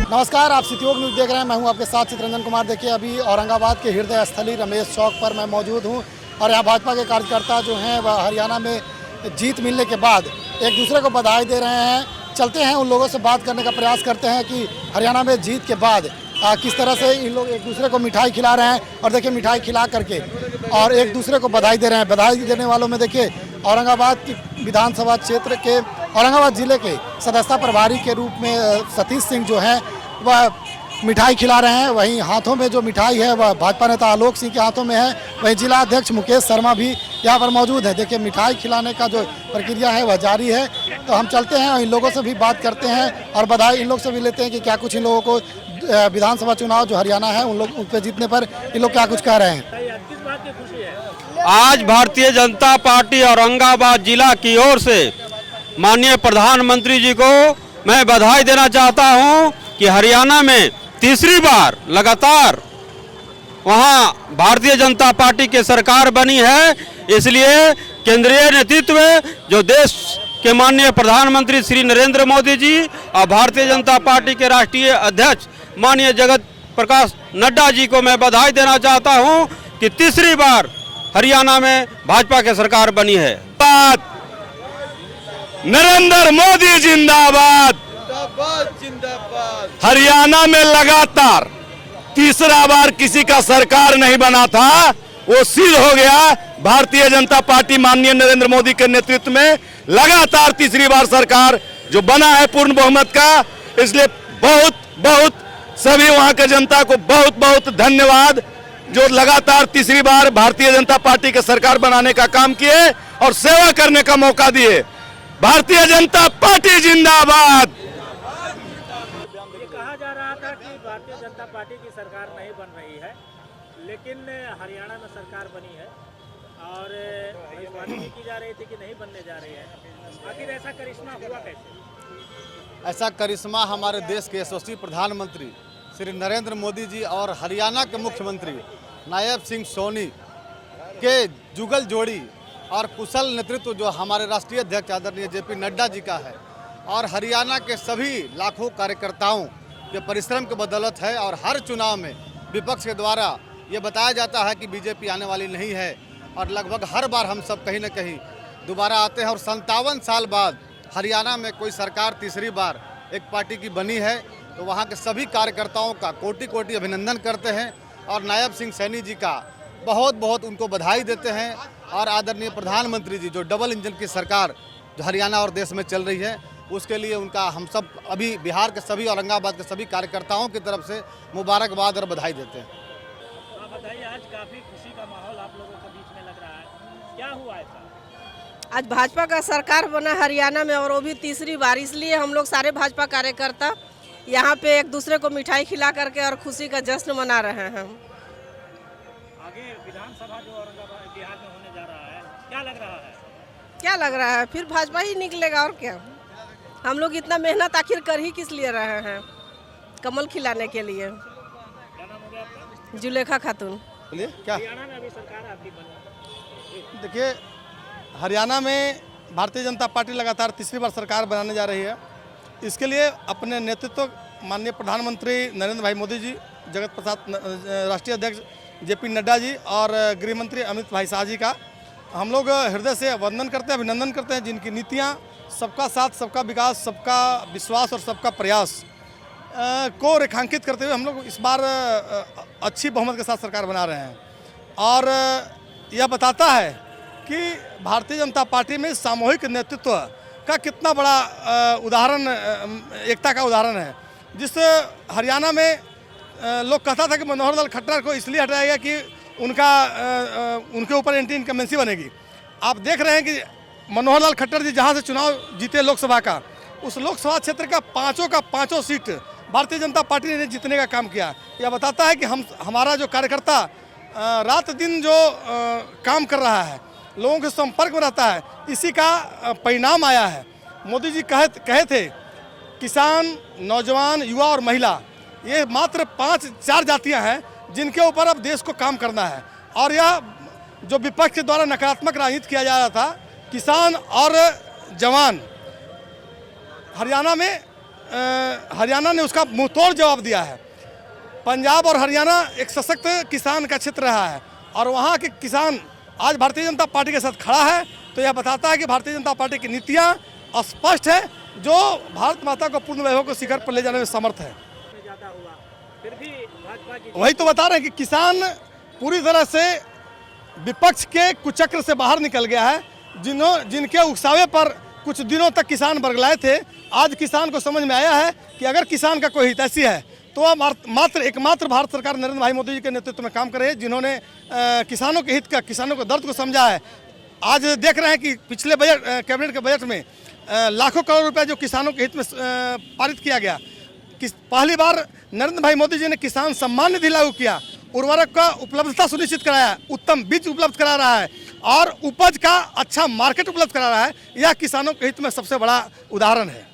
नमस्कार, आप city news देख रहे हैं। मैं हूं आपके साथ चित्रंजन कुमार। देखिए, अभी औरंगाबाद के हृदय स्थली रमेश चौक पर मैं मौजूद हूं और यहां भाजपा के कार्यकर्ता जो हैं वह हरियाणा में जीत मिलने के बाद एक दूसरे को बधाई दे रहे हैं। चलते हैं, उन लोगों से बात करने का प्रयास करते हैं कि हरियाणा में जीत के बाद किस तरह से इन लोग एक दूसरे को मिठाई खिला रहे हैं। और देखिए, मिठाई खिला करके और एक दूसरे को बधाई दे रहे हैं। बधाई देने वालों में देखिए, औरंगाबाद की विधानसभा क्षेत्र के औरंगाबाद जिले के सदस्यता प्रभारी के रूप में सतीश सिंह जो हैं वह मिठाई खिला रहे हैं। वहीं हाथों में जो मिठाई है वह भाजपा नेता आलोक सिंह के हाथों में है। वहीं जिला अध्यक्ष मुकेश शर्मा भी यहाँ पर मौजूद है। देखिए, मिठाई खिलाने का जो प्रक्रिया है वह जारी है। तो हम चलते हैं, इन लोगों से भी बात करते हैं और बधाई इन लोग से भी लेते हैं कि क्या कुछ इन लोगों को विधानसभा चुनाव जो हरियाणा है उन पे जीतने पर इन लोग क्या कुछ कह रहे हैं। किस बात की खुशी है? आज भारतीय जनता पार्टी औरंगाबाद जिला की ओर से माननीय प्रधानमंत्री जी को मैं बधाई देना चाहता हूं कि हरियाणा में तीसरी बार लगातार वहां भारतीय जनता पार्टी की सरकार बनी है। इसलिए केंद्रीय नेतृत्व जो देश के माननीय प्रधानमंत्री श्री नरेंद्र मोदी जी और भारतीय जनता पार्टी के राष्ट्रीय अध्यक्ष माननीय जगत प्रकाश नड्डा जी को मैं बधाई देना चाहता हूं कि तीसरी बार हरियाणा में भाजपा की सरकार बनी है। नरेंद्र मोदी जिंदाबाद, जिंदाबाद। हरियाणा में लगातार तीसरा बार किसी का सरकार नहीं बना था, वो सिद्ध हो गया। भारतीय जनता पार्टी माननीय नरेंद्र मोदी के नेतृत्व में लगातार तीसरी बार सरकार जो बना है पूर्ण बहुमत का। इसलिए बहुत बहुत सभी वहां के जनता को बहुत बहुत धन्यवाद जो लगातार तीसरी बार भारतीय जनता पार्टी के सरकार बनाने का काम किए और सेवा करने का मौका दिए। भारतीय जनता पार्टी जिंदाबाद। ये कहा जा रहा था कि भारतीय जनता पार्टी की सरकार नहीं बन रही है, लेकिन हरियाणा में सरकार बनी है और भविष्यवाणी भी की जा रही थी कि नहीं बनने जा रही है। आखिर ऐसा करिश्मा हुआ कैसे? ऐसा करिश्मा हमारे देश के यशस्वी प्रधानमंत्री श्री नरेंद्र मोदी जी और हरियाणा के मुख्यमंत्री नायब सिंह सोनी के जुगल जोड़ी और कुशल नेतृत्व जो हमारे राष्ट्रीय अध्यक्ष आदरणीय जेपी नड्डा जी का है और हरियाणा के सभी लाखों कार्यकर्ताओं के परिश्रम की बदौलत है। और हर चुनाव में विपक्ष के द्वारा ये बताया जाता है कि बीजेपी आने वाली नहीं है और लगभग हर बार हम सब कहीं न कहीं दोबारा आते हैं। और 57 साल बाद हरियाणा में कोई सरकार तीसरी बार एक पार्टी की बनी है, तो वहाँ के सभी कार्यकर्ताओं का कोटि कोटि अभिनंदन करते हैं और नायब सिंह सैनी जी का बहुत बहुत उनको बधाई देते हैं। और आदरणीय प्रधानमंत्री जी जो डबल इंजन की सरकार जो हरियाणा और देश में चल रही है उसके लिए उनका हम सब अभी बिहार के सभी औरंगाबाद के सभी कार्यकर्ताओं की तरफ से मुबारकबाद और बधाई देते हैं। आप बताइए, आज काफी खुशी का माहौल आप लोगों के बीच में लग रहा है, क्या हुआ ऐसा? आज भाजपा का सरकार बना हरियाणा में और वो भी तीसरी बार, इसलिए हम लोग सारे भाजपा कार्यकर्ता यहाँ पे एक दूसरे को मिठाई खिला करके और खुशी का जश्न मना रहे हैं। आगे विधानसभा जो औरंगाबाद बिहार में होने जा रहा है, क्या लग रहा है? क्या लग रहा है, फिर भाजपा ही निकलेगा और क्या। हम लोग इतना मेहनत आखिर कर ही किस लिए रहे हैं, कमल खिलाने के लिए। क्या नाम हो गया आपका? जुलेखा खातून। बोलिए क्या? हरियाणा में अभी सरकार आपकी बनी। देखिए, हरियाणा में भारतीय जनता पार्टी लगातार तीसरी बार सरकार बनाने जा रही है। इसके लिए अपने नेतृत्व माननीय प्रधानमंत्री नरेंद्र भाई मोदी जी, जगत प्रसाद राष्ट्रीय अध्यक्ष जेपी नड्डा जी और गृह मंत्री अमित भाई शाह जी का हम लोग हृदय से वंदन करते हैं, अभिनंदन करते हैं। जिनकी नीतियाँ सबका साथ, सबका विकास, सबका विश्वास और सबका प्रयास को रेखांकित करते हुए हम लोग इस बार अच्छी बहुमत के साथ सरकार बना रहे हैं। और यह बताता है कि भारतीय जनता पार्टी में सामूहिक नेतृत्व का कितना बड़ा उदाहरण, एकता का उदाहरण है। जिस हरियाणा में लोग कहता था कि मनोहर लाल खट्टर को इसलिए हटाया गया कि उनके ऊपर एंटी इनकम्बेंसी बनेगी। आप देख रहे हैं कि मनोहर लाल खट्टर जी जहां से चुनाव जीते लोकसभा का, उस लोकसभा क्षेत्र का पांचों सीट भारतीय जनता पार्टी ने जीतने का काम किया। यह बताता है कि हमारा जो कार्यकर्ता रात दिन जो काम कर रहा है, लोगों के संपर्क में रहता है, इसी का परिणाम आया है। मोदी जी कहे थे किसान, नौजवान, युवा और महिला, ये मात्र 5-4 जातियां हैं जिनके ऊपर अब देश को काम करना है। और यह जो विपक्ष के द्वारा नकारात्मक राजनीति किया जा रहा था किसान और जवान हरियाणा ने उसका मुंहतोड़ जवाब दिया है। पंजाब और हरियाणा एक सशक्त किसान का क्षेत्र रहा है और वहाँ के किसान आज भारतीय जनता पार्टी के साथ खड़ा है, तो यह बताता है कि भारतीय जनता पार्टी की नीतियाँ स्पष्ट है, जो भारत माता को पूर्ण वैभव को शिखर पर ले जाने में समर्थ है। ज्यादा हुआ फिर भी भाजपा की वही तो बता रहे हैं कि किसान पूरी तरह से विपक्ष के कुचक्र से बाहर निकल गया है। जिनके उकसावे पर कुछ दिनों तक किसान बरगलाए थे, आज किसान को समझ में आया है कि अगर किसान का कोई हितैषी है तो वह एकमात्र भारत सरकार नरेंद्र भाई मोदी जी के नेतृत्व में काम कर रही है, जिन्होंने किसानों के हित का, किसानों के दर्द को समझा है। आज देख रहे हैं कि पिछले कैबिनेट के बजट में लाखों करोड़ रुपए जो किसानों के हित में पारित किया गया। पहली बार नरेंद्र भाई मोदी जी ने किसान सम्मान निधि लागू किया, उर्वरक का उपलब्धता सुनिश्चित कराया, उत्तम बीज उपलब्ध करा रहा है और उपज का अच्छा मार्केट उपलब्ध करा रहा है। यह किसानों के हित में सबसे बड़ा उदाहरण है।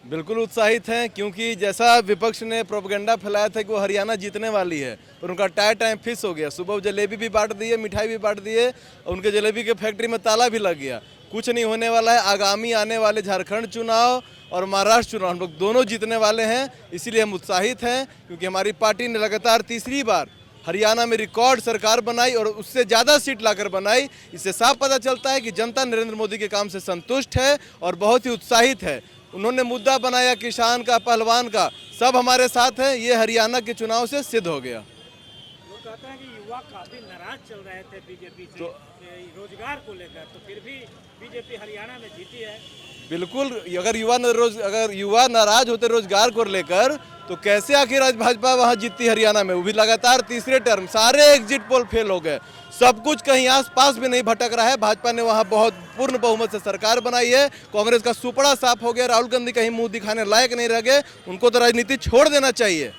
बिल्कुल उत्साहित हैं, क्योंकि जैसा विपक्ष ने प्रोपेगेंडा फैलाया था कि वो हरियाणा जीतने वाली है, और उनका टाइम फिक्स हो गया। सुबह जलेबी भी बांट दिए, मिठाई भी बांट दिए, और उनके जलेबी के फैक्ट्री में ताला भी लग गया। कुछ नहीं होने वाला है। आगामी आने वाले झारखंड चुनाव और महाराष्ट्र चुनाव हम लोग दोनों जीतने वाले हैं, इसीलिए हम उत्साहित हैं, क्योंकि हमारी पार्टी ने लगातार तीसरी बार हरियाणा में रिकॉर्ड सरकार बनाई और उससे ज़्यादा सीट लाकर बनाई। इससे साफ पता चलता है कि जनता नरेंद्र मोदी के काम से संतुष्ट है और बहुत ही उत्साहित है। उन्होंने मुद्दा बनाया किसान का, पहलवान का, सब हमारे साथ है। ये हरियाणा के चुनाव से सिद्ध हो गया। लोग कहते हैं कि युवा काफी नाराज चल रहे थे बीजेपी से रोजगार को लेकर, तो फिर भी बीजेपी हरियाणा में जीती है। बिल्कुल, अगर युवा नाराज होते रोजगार को लेकर, तो कैसे आखिर आज भाजपा वहां जीतती हरियाणा में, वो भी लगातार तीसरे टर्म। सारे एग्जिट पोल फेल हो गए, सब कुछ कहीं आस पास भी नहीं भटक रहा है। भाजपा ने वहां बहुत पूर्ण बहुमत से सरकार बनाई है। कांग्रेस का सुपड़ा साफ हो गया, राहुल गांधी कहीं मुंह दिखाने लायक नहीं रह गए। उनको तो राजनीति छोड़ देना चाहिए।